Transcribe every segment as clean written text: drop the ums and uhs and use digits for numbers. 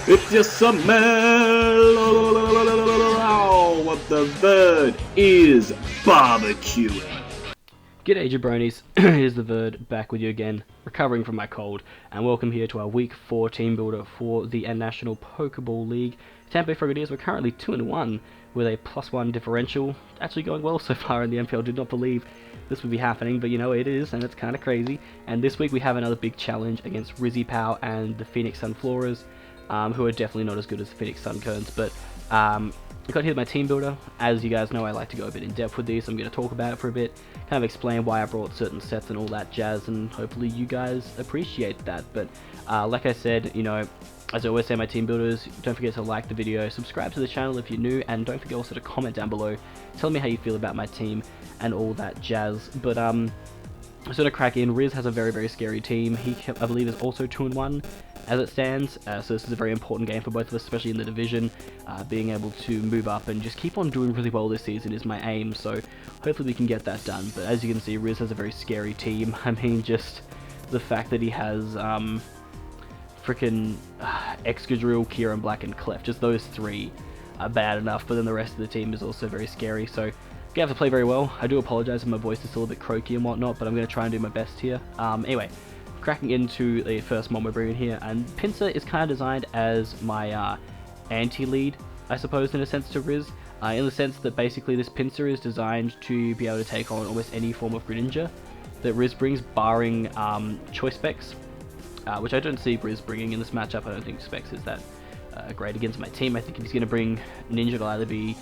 It's your summer. What the bird is barbecuing. G'day jabronis, here's the Verd back with you again, recovering from my cold, and welcome here to our Week 4 team builder for the National Pokeball League. Tampa Bay Frogadiers, we're currently 2-1 with a +1 differential, actually going well so far in the NPL. Did not believe this would be happening, but you know it is, and it's kind of crazy. And this week we have another big challenge against Rizzy Pow and the Phoenix Sunfloras, who are definitely not as good as the Phoenix Sunkerns, but I got here with my team builder. As you guys know, I like to go a bit in depth with these. I'm going to talk about it for a bit, kind of explain why I brought certain sets and all that jazz, and hopefully you guys appreciate that. But like I said, you know, as I always say, my team builders, don't forget to like the video, subscribe to the channel if you're new, and don't forget also to comment down below, tell me how you feel about my team and all that jazz. But sort of crack in. Riz has a very scary team. He, I believe, is also 2-1 as it stands, so this is a very important game for both of us, especially in the division. Being able to move up and just keep on doing really well this season is my aim, so hopefully we can get that done. But as you can see, Riz has a very scary team. I mean, just the fact that he has freaking Excadrill, Kieran Black, and Clef, just those three are bad enough, but then the rest of the team is also very scary, so you have to play very well. I do apologize if my voice is still a bit croaky and whatnot, but I'm going to try and do my best here. Anyway, cracking into the first mon we're bringing here, and Pinsir is kind of designed as my anti-lead, I suppose, in a sense to Riz, in the sense that basically this Pinsir is designed to be able to take on almost any form of Greninja that Riz brings, barring Choice Specs, which I don't see Riz bringing in this matchup. I don't think Specs is that great against my team. I think if he's going to bring Ninja, it'll either be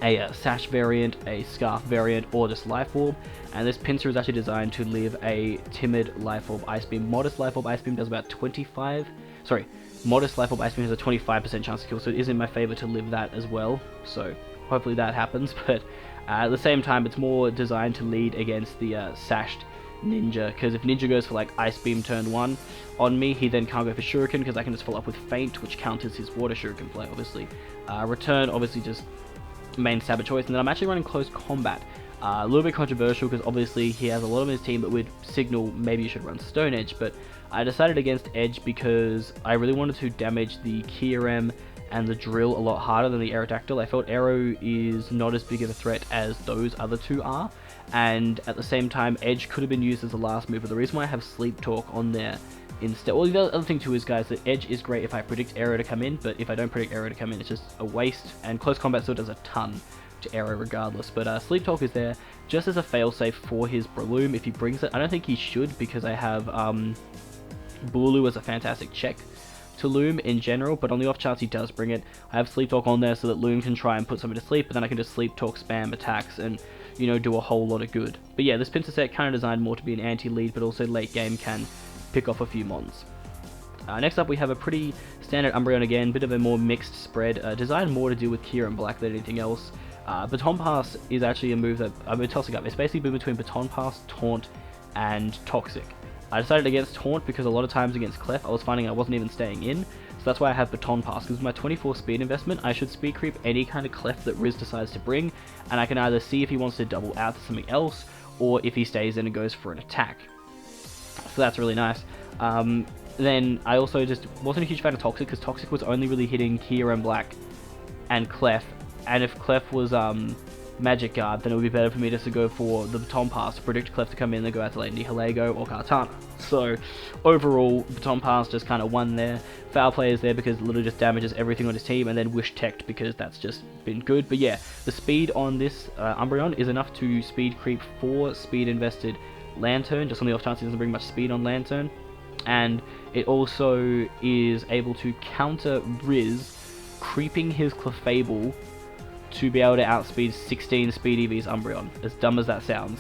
a Sash variant, a Scarf variant, or just Life Orb. And this Pinsir is actually designed to live a timid Life Orb Ice Beam. Modest Life Orb Ice Beam does about modest Life Orb Ice Beam has a 25% chance to kill, so it is in my favor to live that as well. So hopefully that happens, but at the same time it's more designed to lead against the Sashed Ninja, because if Ninja goes for like Ice Beam turn 1 on me, he then can't go for Shuriken, because I can just follow up with Feint, which counters his Water Shuriken play, obviously. Return, obviously just main Saber choice, and then I'm actually running Close Combat. A little bit controversial because obviously he has a lot of his team that would signal maybe you should run Stone Edge, but I decided against Edge because I really wanted to damage the Kyurem and the Drill a lot harder than the Aerodactyl. I felt Aero is not as big of a threat as those other two are, and at the same time Edge could have been used as the last move. But the reason why I have Sleep Talk on there instead, well, the other thing too is, guys, that Edge is great if I predict Aero to come in, but if I don't predict Aero to come in, it's just a waste, and Close Combat still does a ton to Aero regardless. But Sleep Talk is there just as a failsafe for his Breloom if he brings it. I don't think he should, because I have Bulu as a fantastic check to Loom in general, but on the off chance he does bring it, I have Sleep Talk on there so that Loom can try and put something to sleep, but then I can just Sleep Talk spam attacks and, you know, do a whole lot of good. But yeah, this Pinsir set kind of designed more to be an anti-lead, but also late game can pick off a few mons. Next up we have a pretty standard Umbreon again, bit of a more mixed spread, designed more to deal with Kieran Black than anything else. Baton Pass is actually a move that I've been tossing up. It's basically been between Baton Pass, Taunt, and Toxic. I decided against Taunt because a lot of times against Clef I was finding I wasn't even staying in, so that's why I have Baton Pass, because with my 24 speed investment I should speed creep any kind of Clef that Riz decides to bring, and I can either see if he wants to double out to something else, or if he stays in and goes for an attack. So that's really nice. Then I also just wasn't a huge fan of Toxic, because Toxic was only really hitting Kieran Black and Clef, and if Clef was Magic Guard, then it would be better for me just to go for the Baton Pass to predict Clef to come in and go out to late Nihilego or Kartana. So overall, Baton Pass just kind of won there. Foul Play is there because it literally just damages everything on his team, and then Wish Teched because that's just been good. But yeah, the speed on this Umbreon is enough to speed creep 4 speed invested Lantern, just on the off chance he doesn't bring much speed on Lantern. And it also is able to counter Riz creeping his Clefable to be able to outspeed 16 speed EV's Umbreon, as dumb as that sounds.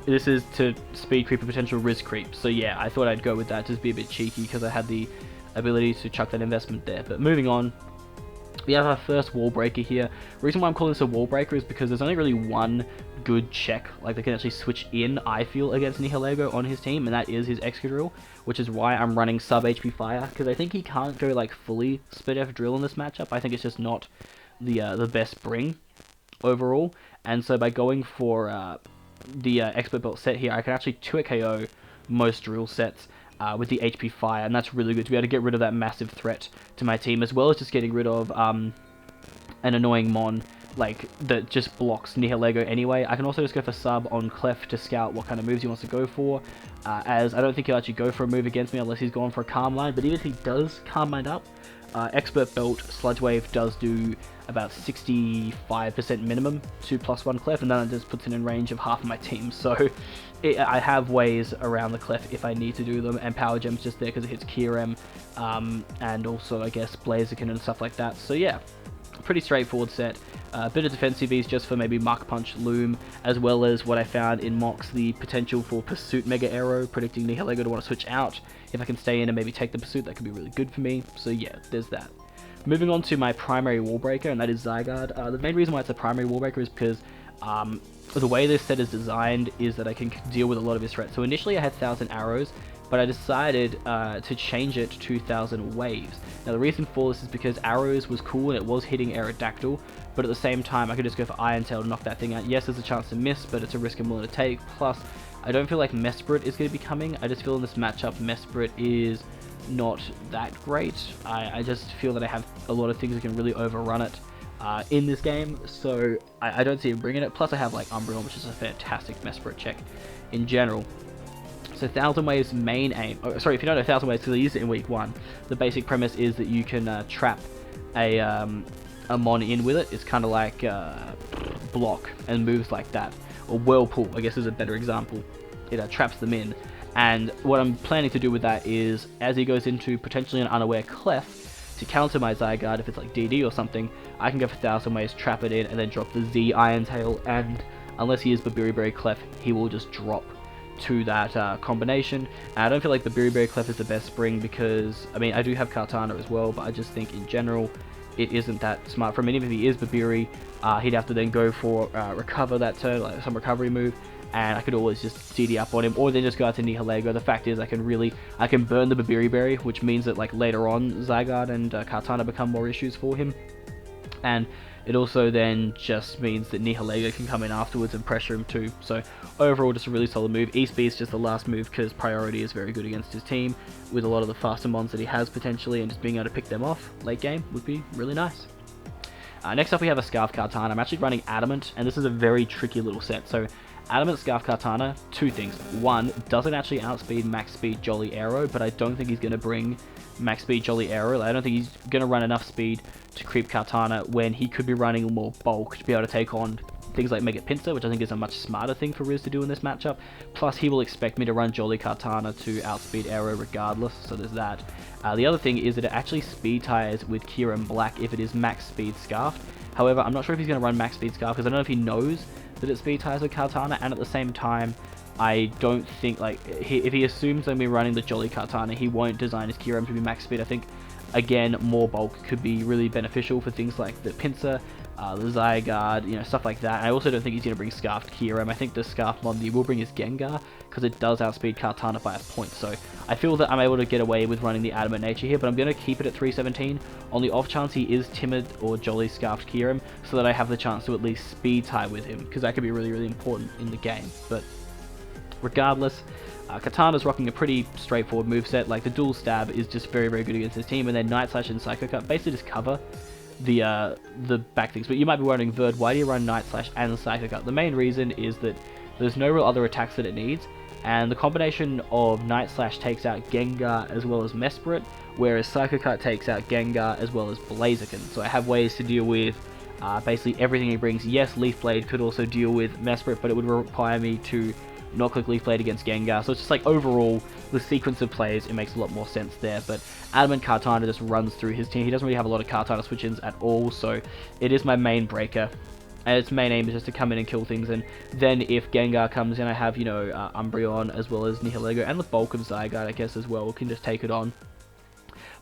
This is to speed creep a potential Riz creep, so yeah, I thought I'd go with that, just be a bit cheeky because I had the ability to chuck that investment there. But moving on, we have our first wall breaker here. The reason why I'm calling this a wall breaker is because there's only really one good check, like they can actually switch in, I feel, against Nihilego on his team, and that is his Excadrill, which is why I'm running sub HP Fire, because I think he can't go like fully Spit F Drill in this matchup. I think it's just not the best bring overall, and so by going for the Expert Belt set here, I can actually 2-KO most drill sets, with the HP fire, and that's really good to be able to get rid of that massive threat to my team, as well as just getting rid of an annoying mon like that just blocks Nihilego anyway. I can also just go for sub on Clef to scout what kind of moves he wants to go for, as I don't think he'll actually go for a move against me unless he's going for a Calm Line, but even if he does Calm Line up, Expert Belt Sludge Wave does do about 65% minimum to +1 Clef, and then it just puts it in range of half of my team, so I have ways around the Clef if I need to do them, and Power Gem's just there because it hits Kieran, and also I guess Blaziken and stuff like that, so yeah. Pretty straightforward set. A bit of defensive ease just for maybe Mark Punch Loom, as well as what I found in Mox, the potential for Pursuit Mega Arrow, predicting Nihilego to want to switch out. If I can stay in and maybe take the Pursuit, that could be really good for me. So yeah, there's that. Moving on to my primary wall breaker, and that is Zygarde. The main reason why it's a primary wall breaker is because the way this set is designed is that I can deal with a lot of his threats. So initially I had 1,000 arrows, but I decided to change it to 1,000 waves. Now the reason for this is because arrows was cool and it was hitting Aerodactyl, but at the same time I could just go for Iron Tail to knock that thing out. Yes, there's a chance to miss, but it's a risk I'm willing to take. Plus, I don't feel like Mesprit is going to be coming. I just feel in this matchup Mesprit is not that great. I just feel that I have a lot of things that can really overrun it in this game, so I don't see him bringing it. Plus I have like Umbreon, which is a fantastic Mesprit check in general. So 1,000 Waves main aim, if you don't know 1,000 Waves because I used it in week 1, the basic premise is that you can trap a mon in with it. It's kind of like Block and moves like that, or Whirlpool I guess is a better example. It traps them in, and what I'm planning to do with that is, as he goes into potentially an unaware Clef, to counter my Zygarde, if it's like DD or something, I can go for 1,000 Waves, trap it in, and then drop the Z Iron Tail, and unless he is Babiri Clef, he will just drop to that combination. And I don't feel like the Berry Clef is the best spring because, I mean, I do have Kartana as well, but I just think in general it isn't that smart for him. And even if he is Babiri, he'd have to then go for recover that turn, like some recovery move, and I could always just DD up on him, or then just go out to Nihilego. The fact is I can burn the Babiri, which means that like later on Zygarde and Kartana become more issues for him, and it also then just means that Nihilego can come in afterwards and pressure him too. So overall, just a really solid move. East B is just the last move because priority is very good against his team with a lot of the faster mons that he has potentially, and just being able to pick them off late game would be really nice. Next up we have a Scarf Kartana. I'm actually running Adamant, and this is a very tricky little set. So Adamant Scarf Kartana, two things. One, doesn't actually outspeed max speed Jolly Arrow, but I don't think he's going to bring max speed Jolly Arrow. I don't think he's going to run enough speed to creep Kartana when he could be running more bulk to be able to take on things like Mega Pinsir, which I think is a much smarter thing for Riz to do in this matchup. Plus, he will expect me to run Jolly Kartana to outspeed Arrow regardless, so there's that. The other thing is that it actually speed ties with Kieran Black if it is max speed Scarfed. However, I'm not sure if he's going to run max speed Scarf because I don't know if he knows that it speed ties with Kartana, and at the same time, I don't think, like, if he assumes I'm going to be running the Jolly Kartana, he won't design his Kieran to be max speed. I think, again, more bulk could be really beneficial for things like the Pinsir, the Zygarde, stuff like that. And I also don't think he's going to bring Scarfed Kieran. I think the Scarf mod he will bring is Gengar, because it does outspeed Kartana by a point. So I feel that I'm able to get away with running the Adamant Nature here, but I'm going to keep it at 317 on the off chance he is Timid or Jolly Scarfed Kieran, so that I have the chance to at least speed tie with him, because that could be really, really important in the game. But regardless, Katana's rocking a pretty straightforward moveset. Like, the dual stab is just very, very good against his team, and then Night Slash and Psycho Cut basically just cover the back things. But you might be wondering, Verd, why do you run Night Slash and Psycho Cut? The main reason is that there's no real other attacks that it needs, and the combination of Night Slash takes out Gengar as well as Mesprit, whereas Psycho Cut takes out Gengar as well as Blaziken. So I have ways to deal with basically everything he brings. Yes, Leaf Blade could also deal with Mesprit, but it would require me to not click Leaf Blade against Gengar. So it's just like, overall, the sequence of plays, it makes a lot more sense there. But Adamant Kartana just runs through his team. He doesn't really have a lot of Kartana switch-ins at all, so it is my main breaker. And its main aim is just to come in and kill things, and then if Gengar comes in, I have, Umbreon as well as Nihilego, and the bulk of Zygarde, I guess, as well, can just take it on.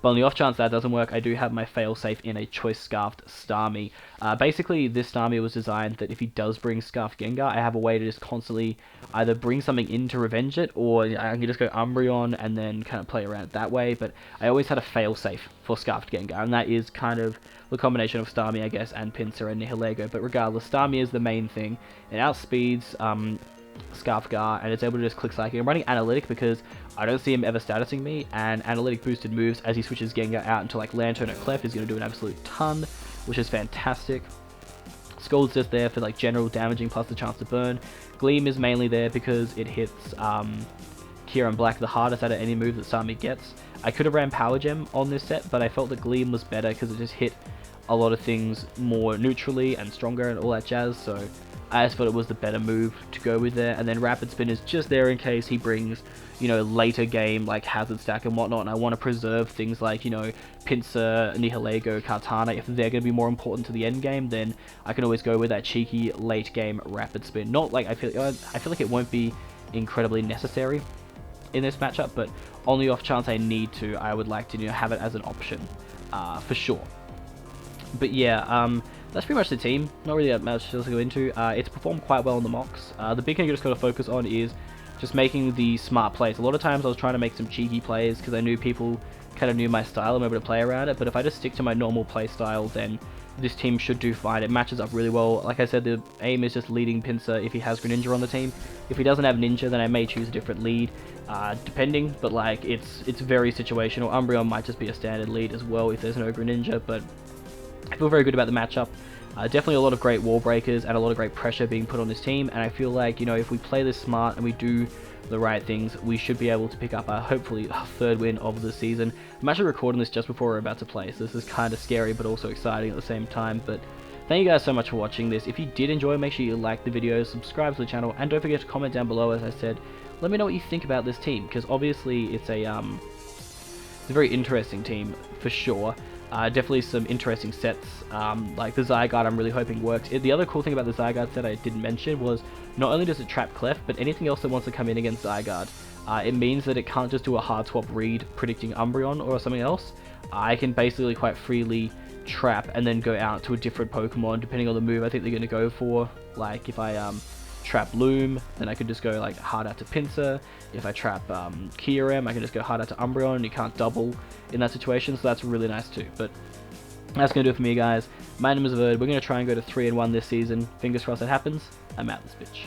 But on the off chance that doesn't work, I do have my failsafe in a Choice Scarfed Starmie. Basically, this Starmie was designed that if he does bring Scarfed Gengar, I have a way to just constantly either bring something in to revenge it, or I can just go Umbreon and then kind of play around that way. But I always had a failsafe for Scarfed Gengar, and that is kind of the combination of Starmie, I guess, and Pinsir and Nihilego. But regardless, Starmie is the main thing. It outspeeds Scarfgar, and it's able to just click psychic. I'm running analytic because I don't see him ever statusing me, and analytic boosted moves as he switches Gengar out into like Lantern or Clef is going to do an absolute ton, which is fantastic. Scald's just there for like general damaging plus the chance to burn. Gleam is mainly there because it hits Kira and Black the hardest out of any move that Sami gets. I could have ran Power Gem on this set, but I felt that Gleam was better because it just hit a lot of things more neutrally and stronger and all that jazz, so I just thought it was the better move to go with there. And then Rapid Spin is just there in case he brings, you know, later game like Hazard Stack and whatnot, and I want to preserve things like, you know, Pinsir, Nihilego, Kartana. If they're going to be more important to the end game, then I can always go with that cheeky late game Rapid Spin. Not like I feel like it won't be incredibly necessary in this matchup, but on the off chance I need to, I would like to, you know, have it as an option for sure. But yeah, that's pretty much the team. Not really that much else to go into. It's performed quite well in the mocks. The big thing you just got to focus on is just making the smart plays. A lot of times I was trying to make some cheeky plays because I knew people kind of knew my style and were able to play around it, but if I just stick to my normal play style, then this team should do fine. It matches up really well. Like I said, the aim is just leading Pinsir if he has Greninja on the team. If he doesn't have Ninja, then I may choose a different lead, depending, but like it's very situational. Umbreon might just be a standard lead as well if there's no Greninja, but I feel very good about the matchup. Definitely a lot of great wall breakers and a lot of great pressure being put on this team, and I feel like, you know, if we play this smart and we do the right things, we should be able to pick up hopefully a third win of the season. I'm actually recording this just before we're about to play, so this is kind of scary but also exciting at the same time. But thank you guys so much for watching this. If you did enjoy, make sure you like the video, subscribe to the channel, and don't forget to comment down below. As I said, let me know what you think about this team, because obviously it's a very interesting team for sure. Definitely some interesting sets, like the Zygarde I'm really hoping works. The other cool thing about the Zygarde set I didn't mention was not only does it trap Clef, but anything else that wants to come in against Zygarde. It means that it can't just do a hard swap read predicting Umbreon or something else. I can basically quite freely trap and then go out to a different Pokemon depending on the move I think they're going to go for. Like if I trap Loom, then I could just go like hard out to Pinsir. If I trap Kyurem, I can just go hard out to Umbreon, and you can't double in that situation, so that's really nice too. But that's going to do it for me, guys. My name is POWed. We're going to try and go to 3-1 this season. Fingers crossed it happens. I'm out this bitch.